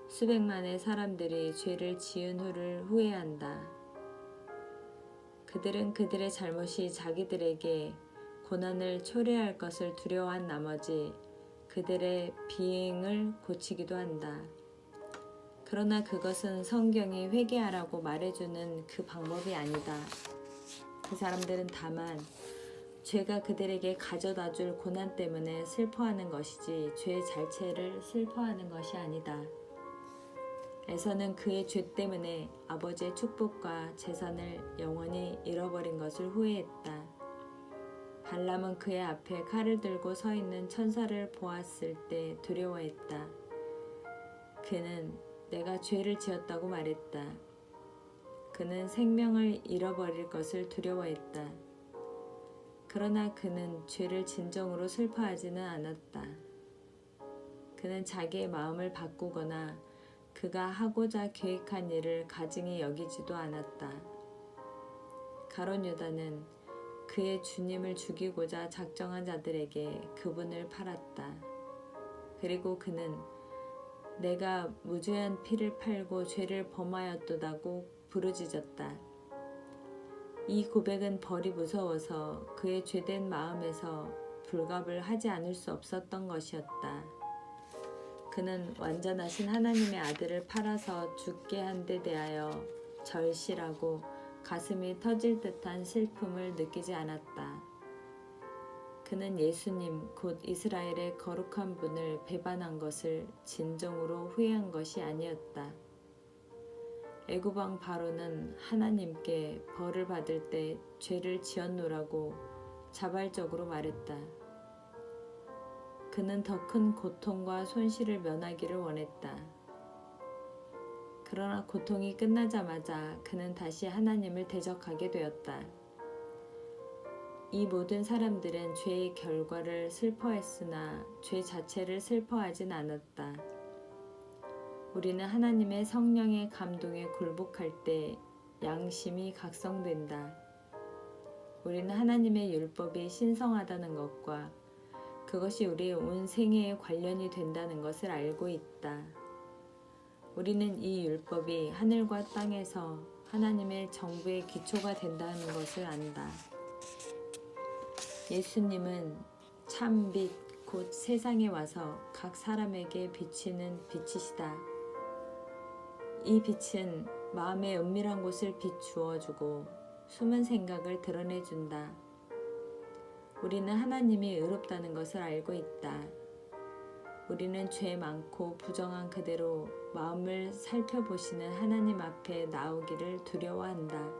수백만의 사람들이 죄를 지은 후를 후회한다. 그들은 그들의 잘못이 자기들에게 고난을 초래할 것을 두려워한 나머지 그들의 비행을 고치기도 한다. 그러나 그것은 성경이 회개하라고 말해주는 그 방법이 아니다. 그 사람들은 다만 죄가 그들에게 가져다줄 고난 때문에 슬퍼하는 것이지 죄 자체를 슬퍼하는 것이 아니다. 에서는 그의 죄 때문에 아버지의 축복과 재산을 영원히 잃어버린 것을 후회했다. 발람은 그의 앞에 칼을 들고 서 있는 천사를 보았을 때 두려워했다. 그는 내가 죄를 지었다고 말했다. 그는 생명을 잃어버릴 것을 두려워했다. 그러나 그는 죄를 진정으로 슬퍼하지는 않았다. 그는 자기의 마음을 바꾸거나 그가 하고자 계획한 일을 가증히 여기지도 않았다. 가룟 유다는 그의 주님을 죽이고자 작정한 자들에게 그분을 팔았다. 그리고 그는 내가 무죄한 피를 팔고 죄를 범하였도다고 부르짖었다. 이 고백은 벌이 무서워서 그의 죄된 마음에서 불갑을 하지 않을 수 없었던 것이었다. 그는 완전하신 하나님의 아들을 팔아서 죽게 한 데 대하여 절실하고 가슴이 터질 듯한 슬픔을 느끼지 않았다. 그는 예수님 곧 이스라엘의 거룩한 분을 배반한 것을 진정으로 후회한 것이 아니었다. 애굽 왕 바로는 하나님께 벌을 받을 때 죄를 지었노라고 자발적으로 말했다. 그는 더 큰 고통과 손실을 면하기를 원했다. 그러나 고통이 끝나자마자 그는 다시 하나님을 대적하게 되었다. 이 모든 사람들은 죄의 결과를 슬퍼했으나 죄 자체를 슬퍼하진 않았다. 우리는 하나님의 성령의 감동에 굴복할 때 양심이 각성된다. 우리는 하나님의 율법이 신성하다는 것과 그것이 우리의 온 생애에 관련이 된다는 것을 알고 있다. 우리는 이 율법이 하늘과 땅에서 하나님의 정부의 기초가 된다는 것을 안다. 예수님은 참 빛, 곧 세상에 와서 각 사람에게 비치는 빛이시다. 이 빛은 마음의 은밀한 곳을 비추어주고 숨은 생각을 드러내준다. 우리는 하나님이 의롭다는 것을 알고 있다. 우리는 죄 많고 부정한 그대로 마음을 살펴보시는 하나님 앞에 나오기를 두려워한다.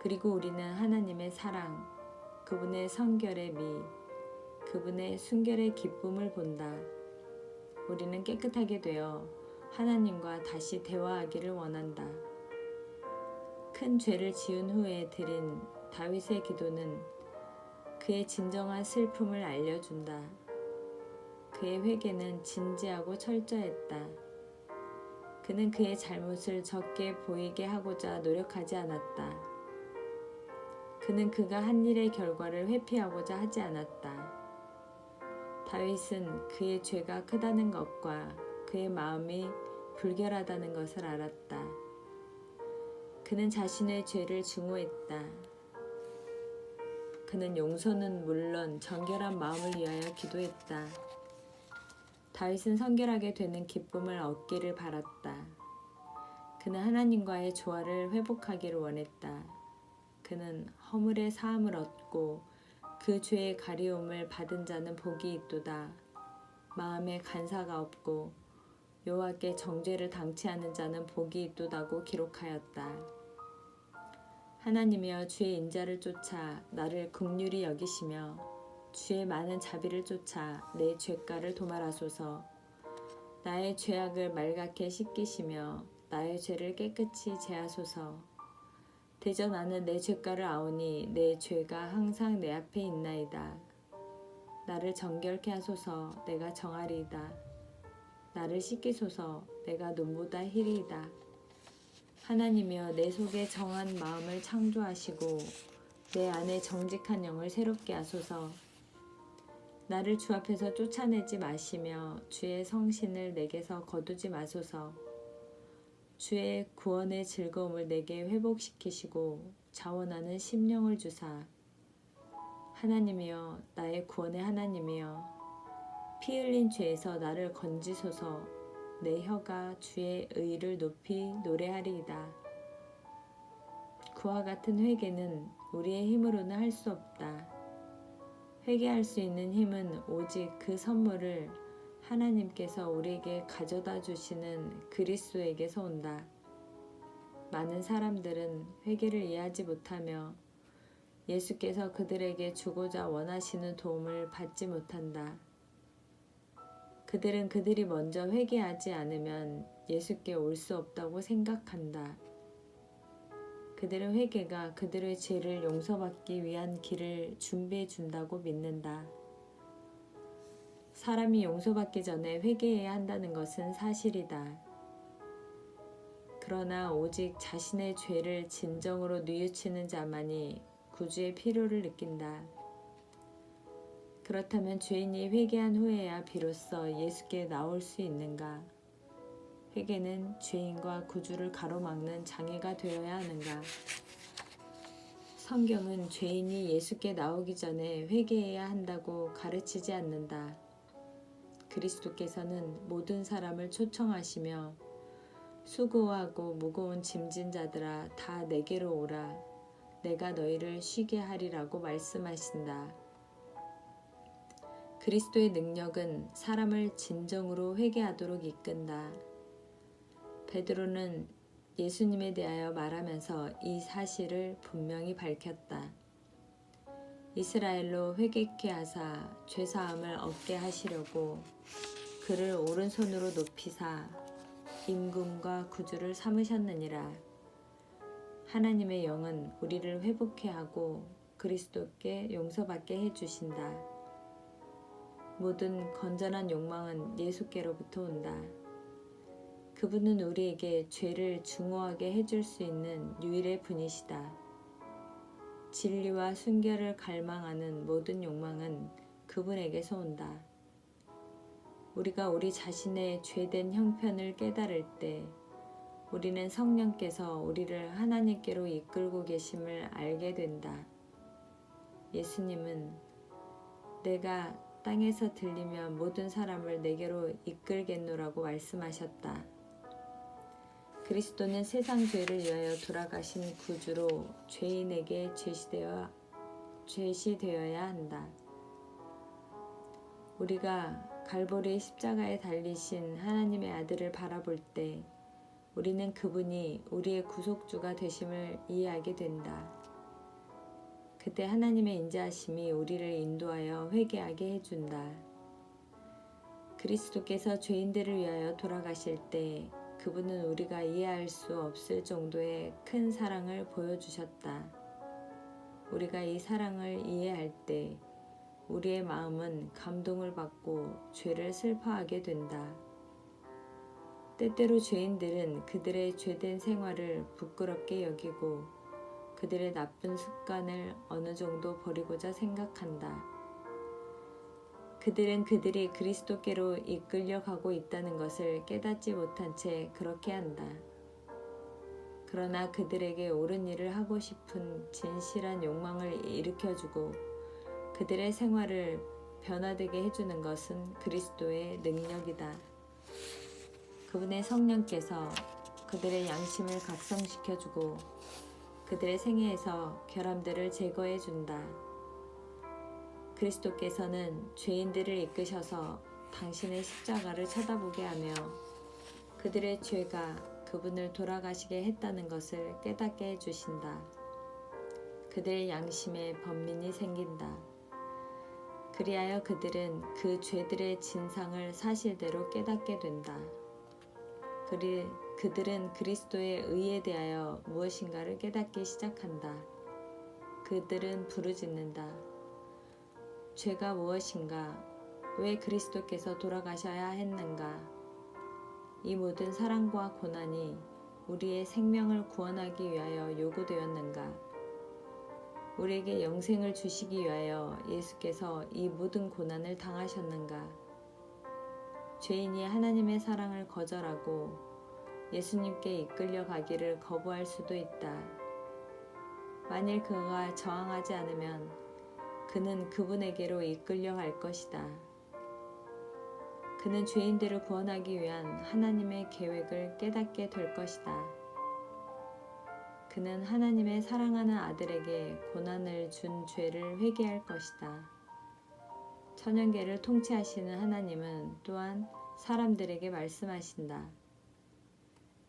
그리고 우리는 하나님의 사랑, 그분의 성결의 미, 그분의 순결의 기쁨을 본다. 우리는 깨끗하게 되어 하나님과 다시 대화하기를 원한다. 큰 죄를 지은 후에 드린 다윗의 기도는 그의 진정한 슬픔을 알려준다. 그의 회개는 진지하고 철저했다. 그는 그의 잘못을 적게 보이게 하고자 노력하지 않았다. 그는 그가 한 일의 결과를 회피하고자 하지 않았다. 다윗은 그의 죄가 크다는 것과 그의 마음이 불결하다는 것을 알았다. 그는 자신의 죄를 증오했다. 그는 용서는 물론 정결한 마음을 위하여 기도했다. 다윗은 성결하게 되는 기쁨을 얻기를 바랐다. 그는 하나님과의 조화를 회복하기를 원했다. 그는 허물의 사함을 얻고 그 죄의 가리움을 받은 자는 복이 있도다. 마음에 간사가 없고 여호와께 정죄를 당치 않은 자는 복이 있도다고 기록하였다. 하나님이여 주의 인자를 쫓아 나를 긍휼히 여기시며 주의 많은 자비를 쫓아 내 죄가를 도말하소서. 나의 죄악을 말갛게 씻기시며 나의 죄를 깨끗이 제하소서. 대저 나는 내 죄가를 아오니 내 죄가 항상 내 앞에 있나이다. 나를 정결케 하소서. 내가 정하리이다. 나를 씻기소서. 내가 눈보다 희리이다. 하나님이여 내 속에 정한 마음을 창조하시고 내 안에 정직한 영을 새롭게 하소서. 나를 주 앞에서 쫓아내지 마시며 주의 성신을 내게서 거두지 마소서. 주의 구원의 즐거움을 내게 회복시키시고 자원하는 심령을 주사. 하나님이여 나의 구원의 하나님이여 피 흘린 죄에서 나를 건지소서. 내 혀가 주의 의를 높이 노래하리이다. 그와 같은 회개는 우리의 힘으로는 할 수 없다. 회개할 수 있는 힘은 오직 그 선물을 하나님께서 우리에게 가져다 주시는 그리스도에게서 온다. 많은 사람들은 회개를 이해하지 못하며 예수께서 그들에게 주고자 원하시는 도움을 받지 못한다. 그들은 그들이 먼저 회개하지 않으면 예수께 올 수 없다고 생각한다. 그들은 회개가 그들의 죄를 용서받기 위한 길을 준비해 준다고 믿는다. 사람이 용서받기 전에 회개해야 한다는 것은 사실이다. 그러나 오직 자신의 죄를 진정으로 뉘우치는 자만이 구주의 필요를 느낀다. 그렇다면 죄인이 회개한 후에야 비로소 예수께 나올 수 있는가? 회개는 죄인과 구주를 가로막는 장애가 되어야 하는가? 성경은 죄인이 예수께 나오기 전에 회개해야 한다고 가르치지 않는다. 그리스도께서는 모든 사람을 초청하시며 수고하고 무거운 짐진 자들아 다 내게로 오라. 내가 너희를 쉬게 하리라고 말씀하신다. 그리스도의 능력은 사람을 진정으로 회개하도록 이끈다. 베드로는 예수님에 대하여 말하면서 이 사실을 분명히 밝혔다. 이스라엘로 회개케 하사 죄사함을 얻게 하시려고 그를 오른손으로 높이사 임금과 구주를 삼으셨느니라. 하나님의 영은 우리를 회복케 하고 그리스도께 용서받게 해주신다. 모든 건전한 욕망은 예수께로부터 온다. 그분은 우리에게 죄를 중호하게 해줄 수 있는 유일의 분이시다. 진리와 순결을 갈망하는 모든 욕망은 그분에게서 온다. 우리가 우리 자신의 죄된 형편을 깨달을 때 우리는 성령께서 우리를 하나님께로 이끌고 계심을 알게 된다. 예수님은 내가 땅에서 들리면 모든 사람을 내게로 이끌겠노라고 말씀하셨다. 그리스도는 세상 죄를 위하여 돌아가신 구주로 죄인에게 제시되어야 한다. 우리가 갈보리 십자가에 달리신 하나님의 아들을 바라볼 때 우리는 그분이 우리의 구속주가 되심을 이해하게 된다. 그때 하나님의 인자하심이 우리를 인도하여 회개하게 해준다. 그리스도께서 죄인들을 위하여 돌아가실 때 그분은 우리가 이해할 수 없을 정도의 큰 사랑을 보여주셨다. 우리가 이 사랑을 이해할 때 우리의 마음은 감동을 받고 죄를 슬퍼하게 된다. 때때로 죄인들은 그들의 죄된 생활을 부끄럽게 여기고 그들의 나쁜 습관을 어느 정도 버리고자 생각한다. 그들은 그들이 그리스도께로 이끌려 가고 있다는 것을 깨닫지 못한 채 그렇게 한다. 그러나 그들에게 옳은 일을 하고 싶은 진실한 욕망을 일으켜주고 그들의 생활을 변화되게 해주는 것은 그리스도의 능력이다. 그분의 성령께서 그들의 양심을 각성시켜주고 그들의 생애에서 결함들을 제거해준다. 그리스도께서는 죄인들을 이끄셔서 당신의 십자가를 쳐다보게 하며 그들의 죄가 그분을 돌아가시게 했다는 것을 깨닫게 해주신다. 그들의 양심에 번민이 생긴다. 그리하여 그들은 그 죄들의 진상을 사실대로 깨닫게 된다. 그들은 그리스도의 의에 대하여 무엇인가를 깨닫기 시작한다. 그들은 부르짖는다. 죄가 무엇인가? 왜 그리스도께서 돌아가셔야 했는가? 이 모든 사랑과 고난이 우리의 생명을 구원하기 위하여 요구되었는가? 우리에게 영생을 주시기 위하여 예수께서 이 모든 고난을 당하셨는가? 죄인이 하나님의 사랑을 거절하고 예수님께 이끌려 가기를 거부할 수도 있다. 만일 그가 저항하지 않으면 그는 그분에게로 이끌려 갈 것이다. 그는 죄인들을 구원하기 위한 하나님의 계획을 깨닫게 될 것이다. 그는 하나님의 사랑하는 아들에게 고난을 준 죄를 회개할 것이다. 천연계를 통치하시는 하나님은 또한 사람들에게 말씀하신다.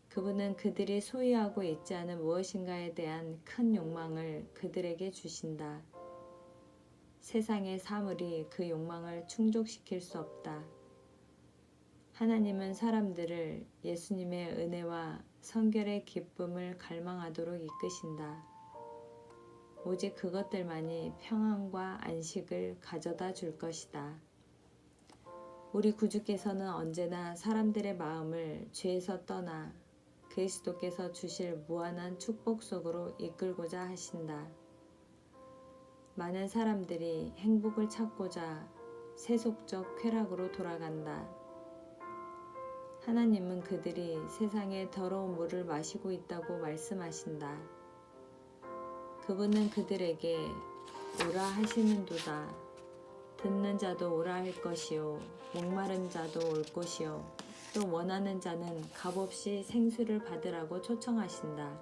그분은 그들이 소유하고 있지 않은 무엇인가에 대한 큰 욕망을 그들에게 주신다. 세상의 사물이 그 욕망을 충족시킬 수 없다. 하나님은 사람들을 예수님의 은혜와 성결의 기쁨을 갈망하도록 이끄신다. 오직 그것들만이 평안과 안식을 가져다 줄 것이다. 우리 구주께서는 언제나 사람들의 마음을 죄에서 떠나 그리스도께서 주실 무한한 축복 속으로 이끌고자 하신다. 많은 사람들이 행복을 찾고자 세속적 쾌락으로 돌아간다. 하나님은 그들이 세상의 더러운 물을 마시고 있다고 말씀하신다. 그분은 그들에게 오라 하시는도다. 듣는 자도 오라 할 것이요 목마른 자도 올 것이요 또 원하는 자는 값없이 생수를 받으라고 초청하신다.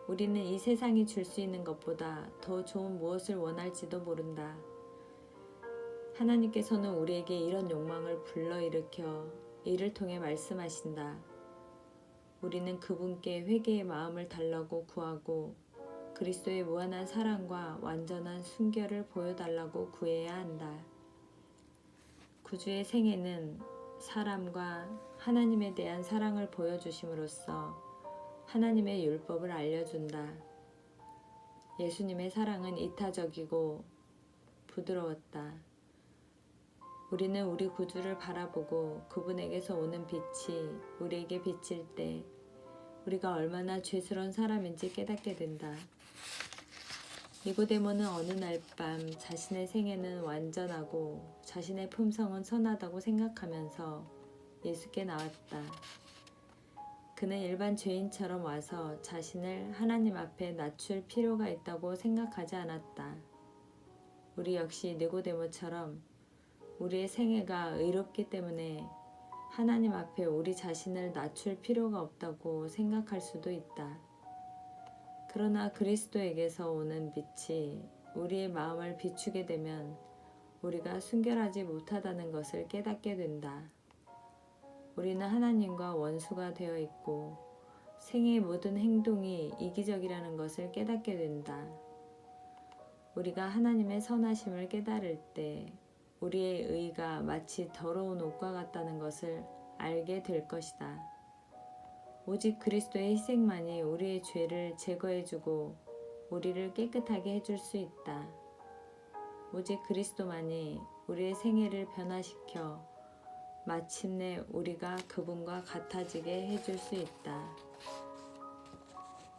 우리는 이 세상이 줄 수 있는 것보다 더 좋은 무엇을 원할지도 모른다. 하나님께서는 우리에게 이런 욕망을 불러일으켜 이를 통해 말씀하신다. 우리는 그분께 회개의 마음을 달라고 구하고 그리스도의 무한한 사랑과 완전한 순결을 보여달라고 구해야 한다. 구주의 생애는 사람과 하나님에 대한 사랑을 보여주심으로써 하나님의 율법을 알려준다. 예수님의 사랑은 이타적이고 부드러웠다. 우리는 우리 구주를 바라보고 그분에게서 오는 빛이 우리에게 비칠 때 우리가 얼마나 죄스러운 사람인지 깨닫게 된다. 니고데모는 어느 날 밤 자신의 생애는 완전하고 자신의 품성은 선하다고 생각하면서 예수께 나왔다. 그는 일반 죄인처럼 와서 자신을 하나님 앞에 낮출 필요가 있다고 생각하지 않았다. 우리 역시 니고데모처럼 우리의 생애가 의롭기 때문에 하나님 앞에 우리 자신을 낮출 필요가 없다고 생각할 수도 있다. 그러나 그리스도에게서 오는 빛이 우리의 마음을 비추게 되면 우리가 순결하지 못하다는 것을 깨닫게 된다. 우리는 하나님과 원수가 되어 있고 생애의 모든 행동이 이기적이라는 것을 깨닫게 된다. 우리가 하나님의 선하심을 깨달을 때 우리의 의가 마치 더러운 옷과 같다는 것을 알게 될 것이다. 오직 그리스도의 희생만이 우리의 죄를 제거해주고 우리를 깨끗하게 해줄 수 있다. 오직 그리스도만이 우리의 생애를 변화시켜 마침내 우리가 그분과 같아지게 해줄 수 있다.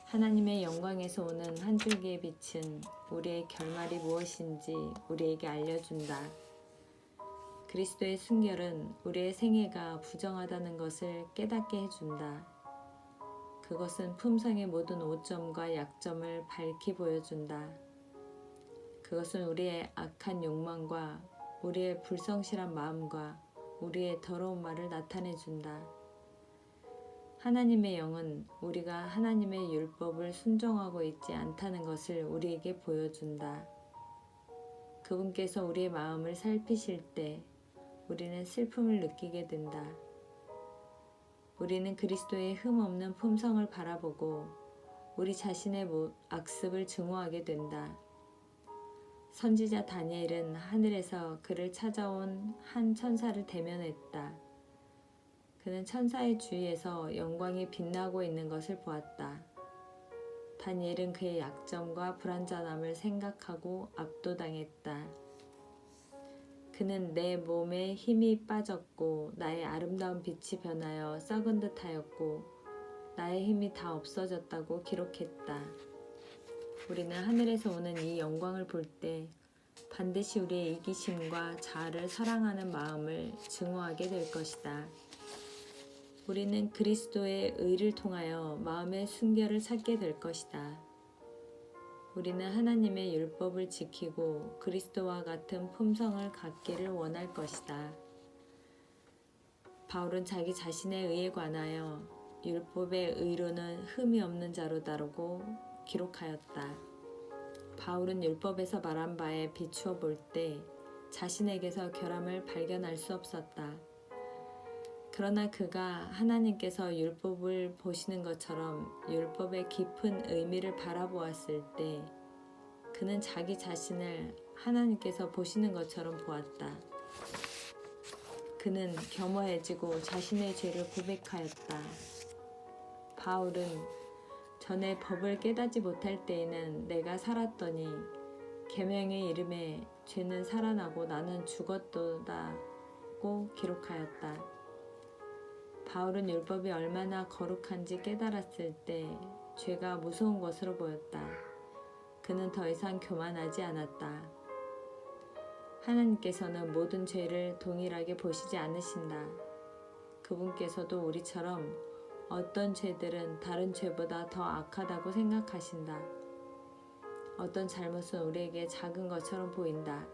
하나님의 영광에서 오는 한 줄기의 빛은 우리의 결말이 무엇인지 우리에게 알려준다. 그리스도의 순결은 우리의 생애가 부정하다는 것을 깨닫게 해준다. 그것은 품성의 모든 오점과 약점을 밝히 보여준다. 그것은 우리의 악한 욕망과 우리의 불성실한 마음과 우리의 더러운 말을 나타내준다. 하나님의 영은 우리가 하나님의 율법을 순종하고 있지 않다는 것을 우리에게 보여준다. 그분께서 우리의 마음을 살피실 때 우리는 슬픔을 느끼게 된다. 우리는 그리스도의 흠없는 품성을 바라보고 우리 자신의 악습을 증오하게 된다. 선지자 다니엘은 하늘에서 그를 찾아온 한 천사를 대면했다. 그는 천사의 주위에서 영광이 빛나고 있는 것을 보았다. 다니엘은 그의 약점과 불완전함을 생각하고 압도당했다. 그는 내 몸에 힘이 빠졌고 나의 아름다운 빛이 변하여 썩은 듯 하였고 나의 힘이 다 없어졌다고 기록했다. 우리는 하늘에서 오는 이 영광을 볼 때 반드시 우리의 이기심과 자아를 사랑하는 마음을 증오하게 될 것이다. 우리는 그리스도의 의를 통하여 마음의 순결을 찾게 될 것이다. 우리는 하나님의 율법을 지키고 그리스도와 같은 품성을 갖기를 원할 것이다. 바울은 자기 자신의 의에 관하여 율법의 의로는 흠이 없는 자로다라고 기록하였다. 바울은 율법에서 말한 바에 비추어 볼 때 자신에게서 결함을 발견할 수 없었다. 그러나 그가 하나님께서 율법을 보시는 것처럼 율법의 깊은 의미를 바라보았을 때 그는 자기 자신을 하나님께서 보시는 것처럼 보았다. 그는 겸허해지고 자신의 죄를 고백하였다. 바울은 전에 법을 깨닫지 못할 때에는 내가 살았더니 계명의 이름에 죄는 살아나고 나는 죽었도다고 기록하였다. 바울은 율법이 얼마나 거룩한지 깨달았을 때 죄가 무서운 것으로 보였다. 그는 더 이상 교만하지 않았다. 하나님께서는 모든 죄를 동일하게 보시지 않으신다. 그분께서도 우리처럼 어떤 죄들은 다른 죄보다 더 악하다고 생각하신다. 어떤 잘못은 우리에게 작은 것처럼 보인다.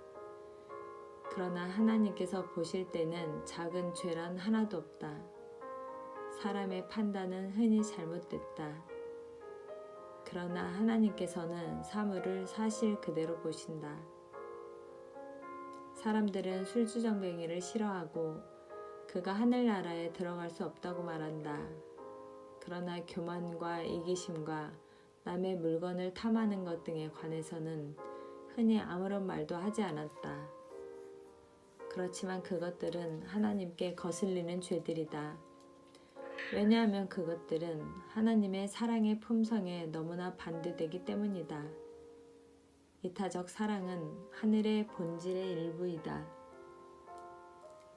그러나 하나님께서 보실 때는 작은 죄란 하나도 없다. 사람의 판단은 흔히 잘못됐다. 그러나 하나님께서는 사물을 사실 그대로 보신다. 사람들은 술주정뱅이를 싫어하고 그가 하늘나라에 들어갈 수 없다고 말한다. 그러나 교만과 이기심과 남의 물건을 탐하는 것 등에 관해서는 흔히 아무런 말도 하지 않았다. 그렇지만 그것들은 하나님께 거슬리는 죄들이다. 왜냐하면 그것들은 하나님의 사랑의 품성에 너무나 반대되기 때문이다. 이타적 사랑은 하늘의 본질의 일부이다.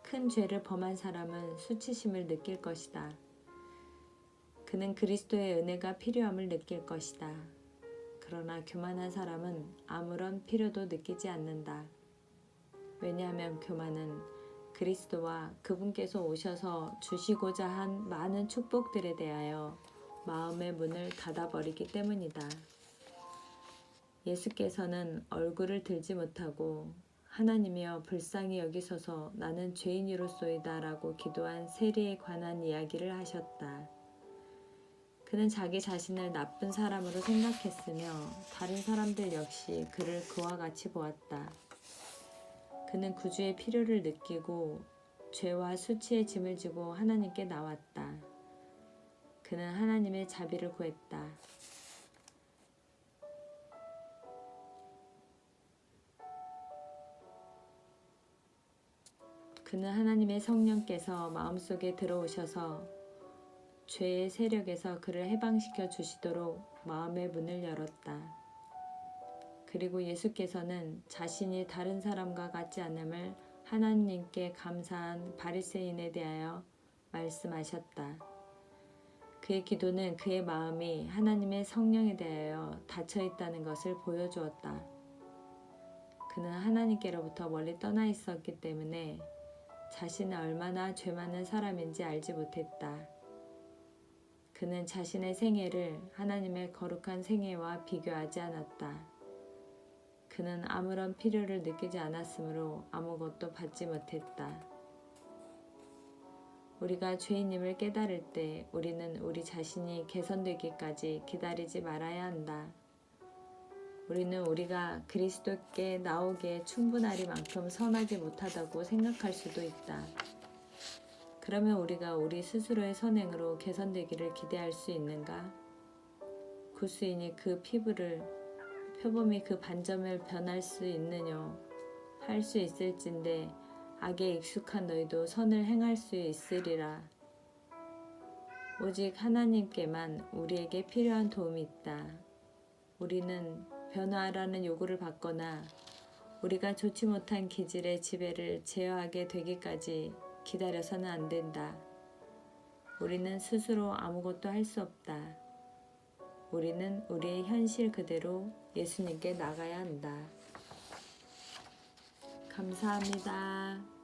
큰 죄를 범한 사람은 수치심을 느낄 것이다. 그는 그리스도의 은혜가 필요함을 느낄 것이다. 그러나 교만한 사람은 아무런 필요도 느끼지 않는다. 왜냐하면 교만은 그리스도와 그분께서 오셔서 주시고자 한 많은 축복들에 대하여 마음의 문을 닫아버리기 때문이다. 예수께서는 얼굴을 들지 못하고 하나님이여 불쌍히 여기소서 나는 죄인이로소이다 라고 기도한 세리에 관한 이야기를 하셨다. 그는 자기 자신을 나쁜 사람으로 생각했으며 다른 사람들 역시 그를 그와 같이 보았다. 그는 구주의 필요를 느끼고 죄와 수치의 짐을 지고 하나님께 나왔다. 그는 하나님의 자비를 구했다. 그는 하나님의 성령께서 마음속에 들어오셔서 죄의 세력에서 그를 해방시켜 주시도록 마음의 문을 열었다. 그리고 예수께서는 자신이 다른 사람과 같지 않음을 하나님께 감사한 바리새인에 대하여 말씀하셨다. 그의 기도는 그의 마음이 하나님의 성령에 대하여 닫혀 있다는 것을 보여주었다. 그는 하나님께로부터 멀리 떠나 있었기 때문에 자신은 얼마나 죄 많은 사람인지 알지 못했다. 그는 자신의 생애를 하나님의 거룩한 생애와 비교하지 않았다. 그는 아무런 필요를 느끼지 않았으므로 아무것도 받지 못했다. 우리가 죄인임을 깨달을 때 우리는 우리 자신이 개선되기까지 기다리지 말아야 한다. 우리는 우리가 그리스도께 나오기에 충분하리만큼 선하지 못하다고 생각할 수도 있다. 그러면 우리가 우리 스스로의 선행으로 개선되기를 기대할 수 있는가? 구수인이 그 피부를 표범이 그 반점을 변할 수 있느뇨 할 수 있을진데 악에 익숙한 너희도 선을 행할 수 있으리라. 오직 하나님께만 우리에게 필요한 도움이 있다. 우리는 변화하라는 요구를 받거나 우리가 좋지 못한 기질의 지배를 제어하게 되기까지 기다려서는 안 된다. 우리는 스스로 아무것도 할 수 없다. 우리는 우리의 현실 그대로 예수님께 나가야 한다. 감사합니다.